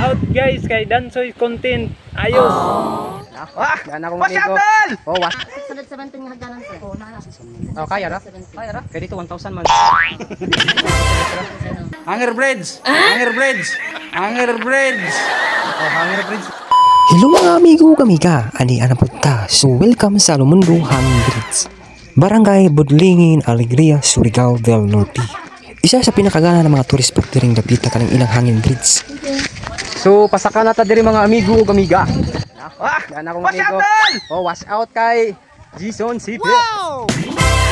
out guys kay Dansoy content. Ayos. Yan ako mga amigo. Oh, was. 617 nga hagdanan sir. Oh, kaya ra? Kaya ra? Kaya dito 1,000 man. Hanger Bridge! Hanger Bridge! Hanger Bridge! Oh, Hanger Bridge. Hello mga amigo kamiga, ani ana punta. So welcome sa Lumundo Hanging Bridge, Barangay Budlingin, Alegria, Surigao del Norte. Isa sa pinakagana ng mga tourist spot diring dapita kaning ilang hanging bridge. So pasaka na ta diri mga amigo kamiga. Yan ako mga amigo. Oh, wash out kay Jason CP. Wow!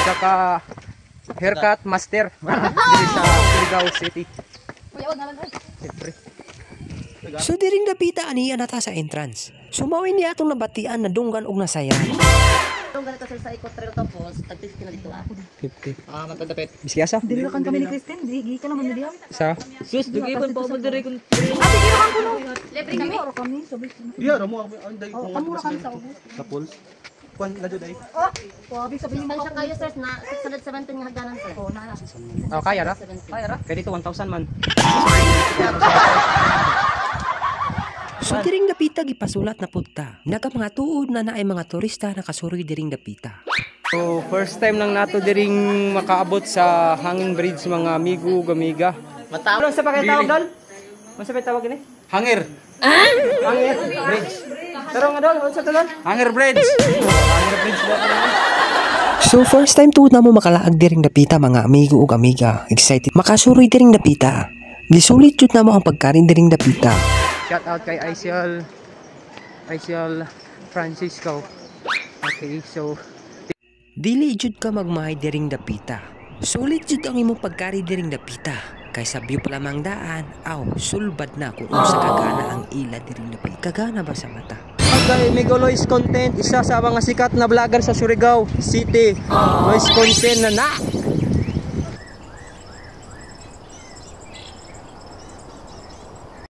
Saka haircut master diri sa Surigao City. Siyempre. So diring dapita ani anata sa entrance. Sumawin niya atong nabatian na dunggan og nasayan. Itong ganito sir sa Eco Trail tapos tag-50 na dito 50. Matadapit. Biskiyasa? Dili kan kami ni Kristen, di ka naman dili. Sa? Sus, dugi pa mo diri kun. Ate giro kan kuno. Libre kami. Oro kami, sabi. Iya, ramo ako anday Oh, amura kami sa ubos. sa pool. Kuan na jud ay. Oh, wabi sabi mo Distansya kayo sir na 617 nga hagdanan sir. Oh, na. Oh, kaya ra? Kaya ra? Kaya dito 1,000 man. So diring dapita gipasulat na punta. Naga mga tuod na naay mga turista nakasuroy diring dapita. So first time lang nato diring makaabot sa Hanging Bridge mga amigo gamiga. Ano sa pakitawag doon? Ano sa pakitawag ini? Hanger. Hanger Bridge. Pero nga doon, ano sa doon? Hanger Bridge. Hanger Bridge ba? So first time tuod na mo makalaag diring dapita mga amigo ug amiga. Excited makasuroy diring dapita. Gisulit jud na mo ang pagkarin diring dapita. Shout out kay Aisial Francisco. Okay, so Dili jud ka magmahay diring dapita. Sulit jud ang imong pagkari diring dapita. Kay sa view pa lamang daan, sulbad na kung sa kagana ang ila diring dapita. Kagana ba sa mata? kay Migo Lois Content, isa sa mga sikat na vlogger sa Surigao City. Lois Content na